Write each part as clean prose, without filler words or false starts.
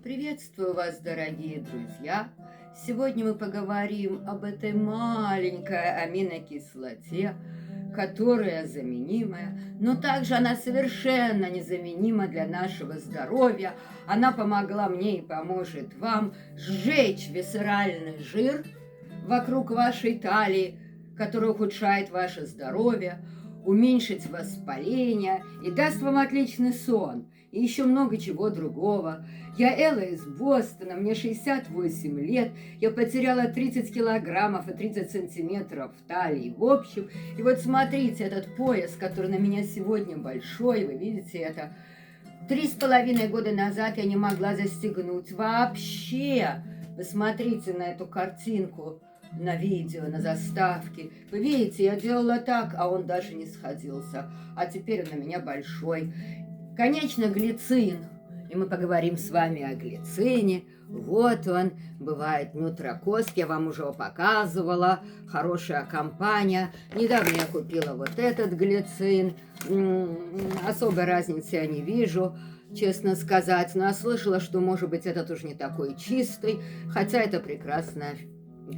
Приветствую вас, дорогие друзья! Сегодня мы поговорим об этой маленькой аминокислоте, которая заменимая, но также она совершенно незаменима для нашего здоровья. Она помогла мне и поможет вам сжечь висцеральный жир вокруг вашей талии, который ухудшает ваше здоровье, уменьшить воспаление и даст вам отличный сон, и еще много чего другого. Я Элла из Бостона, мне 68 лет, я потеряла 30 килограммов и 30 сантиметров в талии в общем. И вот смотрите, этот пояс, который на меня сегодня большой, вы видите это, 3,5 года назад я не могла застегнуть вообще. Посмотрите на эту картинку на видео, на заставке. Вы видите, я делала так, а он даже не сходился. А теперь он у меня большой. Конечно, глицин. И мы поговорим с вами о глицине. Вот он, бывает нутрокост, я вам уже его показывала. Хорошая компания. Недавно я купила вот этот глицин. Особой разницы я не вижу, честно сказать. Но я слышала, что, может быть, этот уж не такой чистый, хотя это прекрасная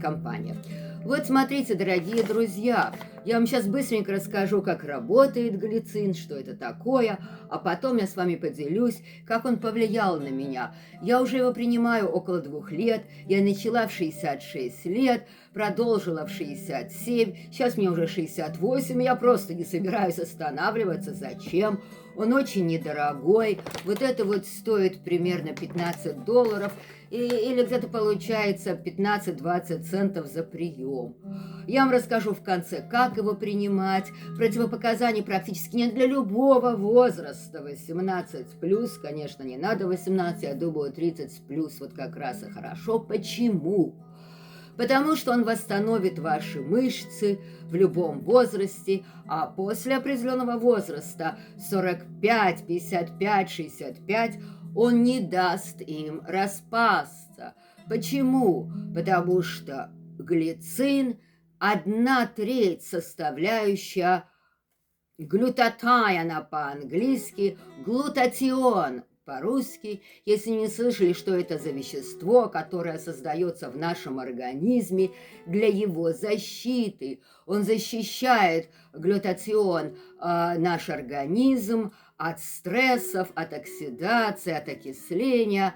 компания. Вот смотрите, дорогие друзья, я вам сейчас быстренько расскажу, как работает глицин, что это такое, а потом я с вами поделюсь, как он повлиял на меня. Я уже его принимаю около 2 лет, я начала в 66 лет, продолжила в 67, сейчас мне уже 68, я просто не собираюсь останавливаться, зачем? Он очень недорогой, вот это вот стоит примерно $15, или где-то получается 15-20 центов за прием. Я вам расскажу в конце, как его принимать. Противопоказаний практически нет для любого возраста. 18+, конечно, не надо 18, я думаю, 30+, вот как раз и хорошо. Почему? Потому что он восстановит ваши мышцы в любом возрасте, а после определенного возраста, 45, 55, 65, он не даст им распасться. Почему? Потому что глицин – 1/3 составляющая глютатиона по-английски, глутатион по-русски. Если не слышали, что это за вещество, которое создается в нашем организме для его защиты. Он защищает, глютатион, наш организм от стрессов, от оксидации, от окисления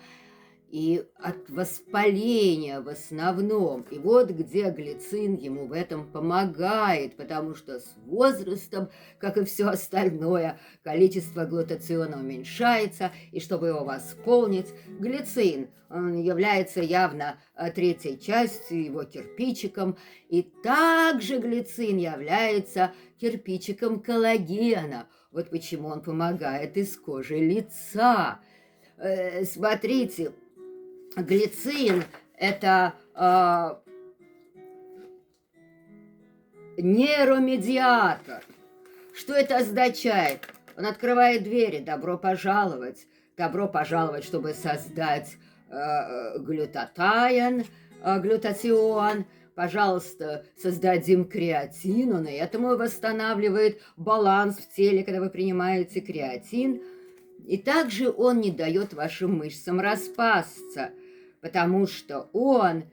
и от воспаления в основном. И вот где глицин ему в этом помогает, потому что с возрастом, как и все остальное, количество глутатиона уменьшается, и чтобы его восполнить, глицин, он является явно третьей частью, его кирпичиком, и также глицин является кирпичиком коллагена. Вот почему он помогает из кожи лица. Смотрите, глицин – это нейромедиатор. Что это означает? Он открывает двери. Добро пожаловать. Добро пожаловать, чтобы создать глютатион. Пожалуйста, создадим креатин. Он и этому восстанавливает баланс в теле, когда вы принимаете креатин. И также он не дает вашим мышцам распасться, потому что он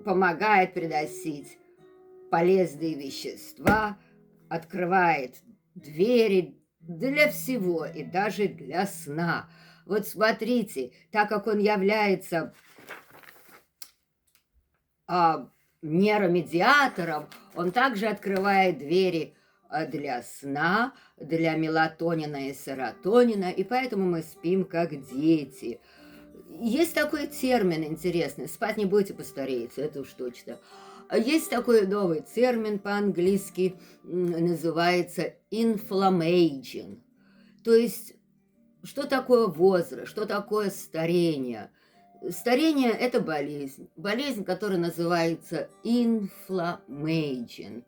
помогает приносить полезные вещества, открывает двери для всего и даже для сна. Вот смотрите, так как он является нейромедиатором, он также открывает двери для сна, для мелатонина и серотонина, и поэтому мы спим как дети. Есть такой термин интересный, спать не будете, постареете, это уж точно. Есть такой новый термин по-английски, называется inflammation. То есть, что такое возраст, что такое старение? Старение – это болезнь, которая называется inflammation.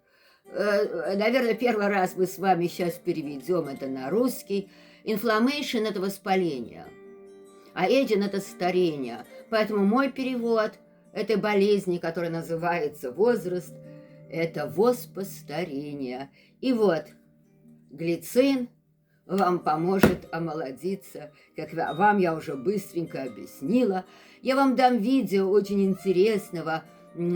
Наверное, первый раз мы с вами сейчас переведем это на русский. Inflammation – это воспаление, а aging – это старение. Поэтому мой перевод этой болезни, которая называется возраст, это воспостарение. И вот глицин, вам поможет омолодиться. Как вам я уже быстренько объяснила. Я вам дам видео очень интересного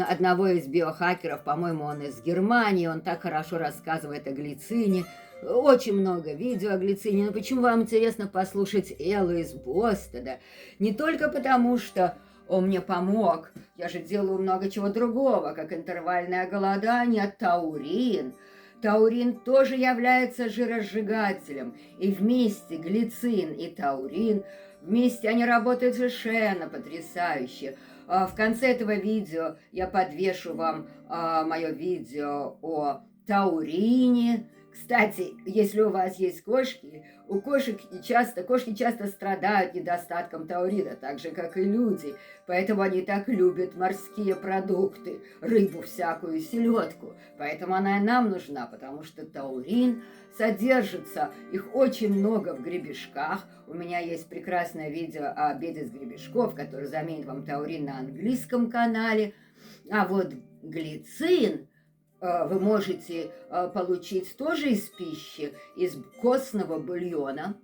одного из биохакеров, по-моему, он из Германии, он так хорошо рассказывает о глицине. Очень много видео о глицине. Но почему вам интересно послушать Эллу из Бостона? Не только потому, что он мне помог. Я же делаю много чего другого, как интервальное голодание, таурин. Таурин тоже является жиросжигателем. И вместе глицин и таурин, вместе они работают совершенно потрясающе. В конце этого видео я подвешу вам мое видео о таурине. Кстати, если у вас есть кошки, кошки часто страдают недостатком таурина, так же, как и люди. Поэтому они так любят морские продукты, рыбу всякую, селедку. Поэтому она и нам нужна, потому что таурин содержится, их очень много в гребешках. У меня есть прекрасное видео о обеде с гребешков, который заменит вам таурин на английском канале. А вот глицин вы можете получить тоже из пищи, из костного бульона.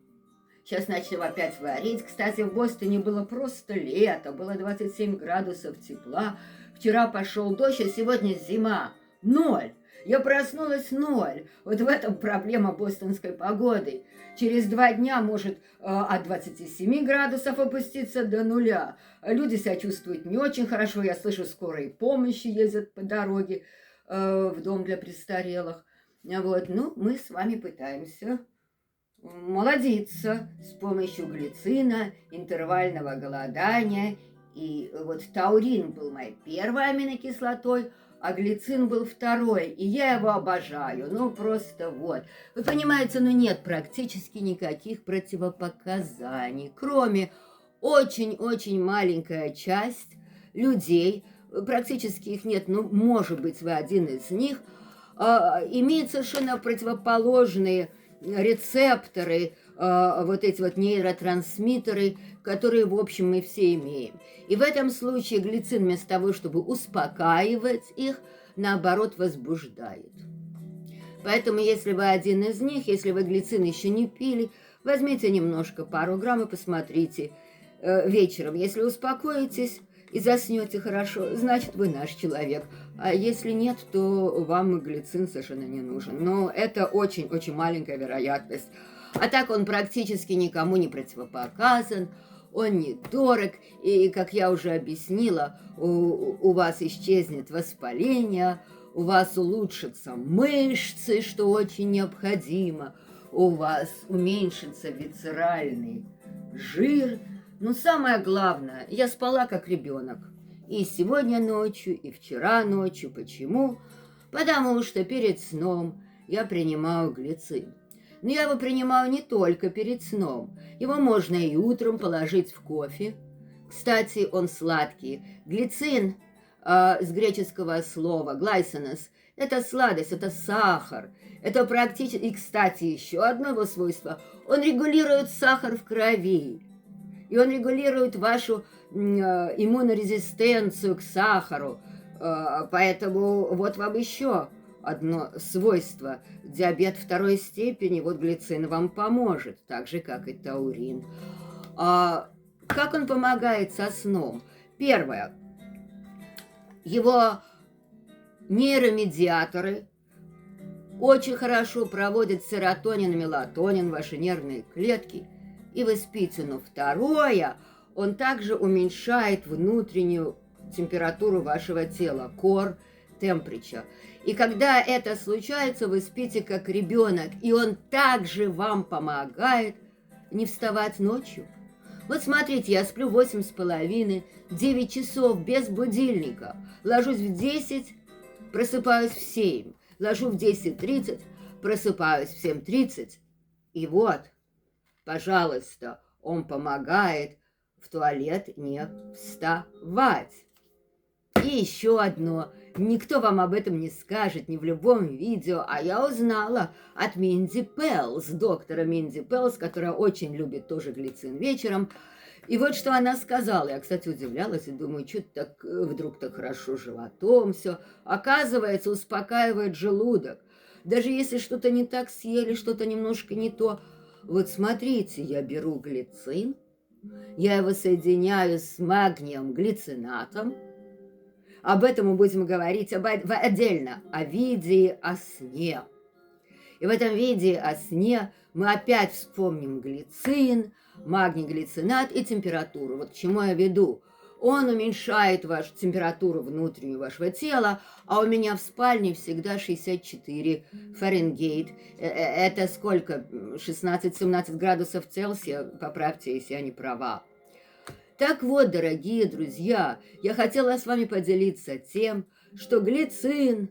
Сейчас начнем опять варить. Кстати, в Бостоне было просто лето, было 27 градусов тепла. Вчера пошел дождь, а сегодня зима. 0. Я проснулась 0. Вот в этом проблема бостонской погоды. Через 2 дня может от 27 градусов опуститься до 0. Люди себя чувствуют не очень хорошо. Я слышу, скорые помощи ездят по дороге в дом для престарелых. Вот, ну, мы с вами пытаемся молодиться с помощью глицина, интервального голодания. И вот таурин был моей первой аминокислотой, а глицин был второй, и я его обожаю. Ну, просто вот. Вы понимаете, ну нет практически никаких противопоказаний, кроме очень-очень маленькая часть людей, практически их нет, но, может быть, вы один из них, имеет совершенно противоположные рецепторы, вот эти вот нейротрансмиттеры, которые, в общем, мы все имеем. И в этом случае глицин вместо того, чтобы успокаивать их, наоборот, возбуждает. Поэтому, если вы один из них, если вы глицин еще не пили, возьмите немножко, пару грамм и посмотрите вечером. Если успокоитесь и заснете хорошо, значит, вы наш человек. А если нет, то вам глицин совершенно не нужен. Но это очень-очень маленькая вероятность. А так он практически никому не противопоказан, он недорог, и, как я уже объяснила, у вас исчезнет воспаление, у вас улучшатся мышцы, что очень необходимо, у вас уменьшится висцеральный жир. Но самое главное, я спала как ребенок. И сегодня ночью, и вчера ночью. Почему? Потому что перед сном я принимаю глицин. Но я его принимаю не только перед сном. Его можно и утром положить в кофе. Кстати, он сладкий. Глицин с греческого слова глайсонос – это сладость, это сахар. Это практически... И, кстати, еще одно его свойство. Он регулирует сахар в крови. И он регулирует вашу иммунорезистенцию к сахару. Поэтому вот вам еще одно свойство. Диабет второй степени, вот глицин вам поможет, так же, как и таурин. Как он помогает со сном? Первое. Его нейромедиаторы очень хорошо проводят серотонин и мелатонин, ваши нервные клетки, и вы спите. Но второе, он также уменьшает внутреннюю температуру вашего тела, core temperature. И когда это случается, вы спите как ребенок, и он также вам помогает не вставать ночью. Вот смотрите, я сплю 8,5, 9 часов без будильника. Ложусь в 10, просыпаюсь в 7. Ложу в 10:30, просыпаюсь в 7:30. И вот, пожалуйста, он помогает в туалет не вставать. И еще одно. Никто вам об этом не скажет, ни в любом видео, а я узнала от Минди Пэлс, доктора Минди Пэлс, которая очень любит тоже глицин вечером. И вот что она сказала. Я, кстати, удивлялась и думаю, что так вдруг так хорошо с животом все. Оказывается, успокаивает желудок. Даже если что-то не так съели, что-то немножко не то, Вот смотрите, я беру глицин, я его соединяю с магнием глицинатом. Об этом мы будем говорить отдельно, о виде о сне. И в этом виде о сне мы опять вспомним глицин, магний глицинат и температуру. Вот к чему я веду. Он уменьшает вашу температуру внутреннюю вашего тела, а у меня в спальне всегда 64 Фаренгейт. Это сколько? 16-17 градусов Цельсия, поправьте, если я не права. Так вот, дорогие друзья, я хотела с вами поделиться тем, что глицин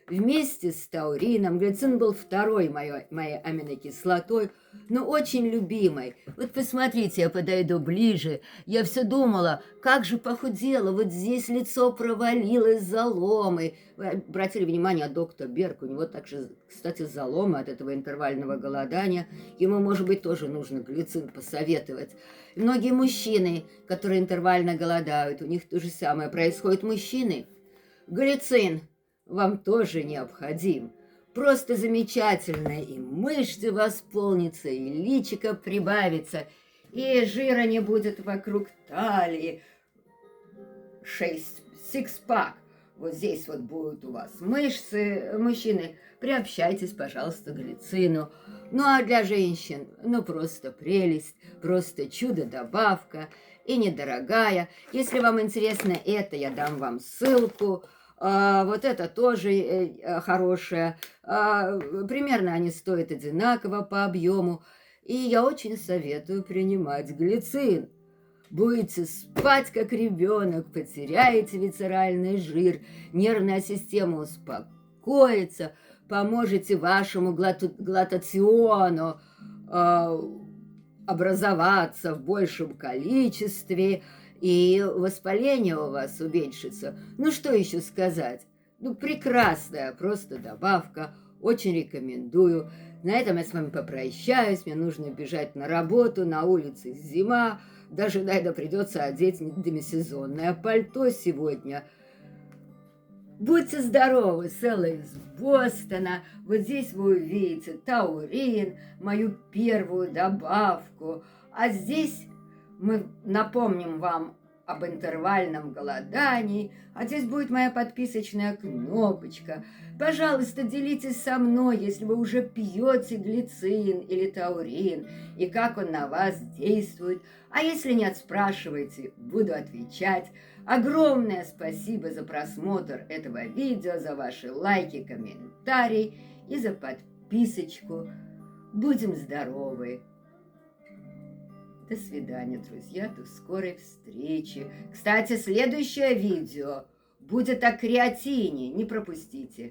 вместе с таурином, глицин был второй моей аминокислотой, но очень любимой. Вот посмотрите, я подойду ближе, я все думала, как же похудела, вот здесь лицо провалилось заломы. Вы обратили внимание, доктор Берг, у него также, кстати, заломы от этого интервального голодания. Ему, может быть, тоже нужно глицин посоветовать. И многие мужчины, которые интервально голодают, у них то же самое происходит. Мужчины, глицин вам тоже необходим. Просто замечательно, и мышцы восполнятся, и личико прибавится, и жира не будет вокруг талии. 6-пак. Вот здесь вот будут у вас мышцы. Мужчины, приобщайтесь, пожалуйста, к глицину. Ну а для женщин, ну просто прелесть, просто чудо-добавка и недорогая. Если вам интересно это, я дам вам ссылку. Вот это тоже хорошее. Примерно они стоят одинаково по объему. И я очень советую принимать глицин. Будете спать как ребенок, потеряете висцеральный жир, нервная система успокоится, поможете вашему глутациону образоваться в большем количестве, и воспаление у вас уменьшится. Ну, что еще сказать? Ну, прекрасная просто добавка, очень рекомендую. На этом я с вами попрощаюсь, мне нужно бежать на работу, на улице зима, даже, наверное, придется одеть демисезонное пальто сегодня. Будьте здоровы, Сэла из Бостона. Вот здесь вы увидите таурин, мою первую добавку. А здесь мы напомним вам об интервальном голодании, а здесь будет моя подписочная кнопочка. Пожалуйста, делитесь со мной, если вы уже пьете глицин или таурин, и как он на вас действует. А если нет, спрашивайте, буду отвечать. Огромное спасибо за просмотр этого видео, за ваши лайки, комментарии и за подписочку. Будем здоровы! До свидания, друзья, до скорой встречи. Кстати, следующее видео будет о креатине, не пропустите.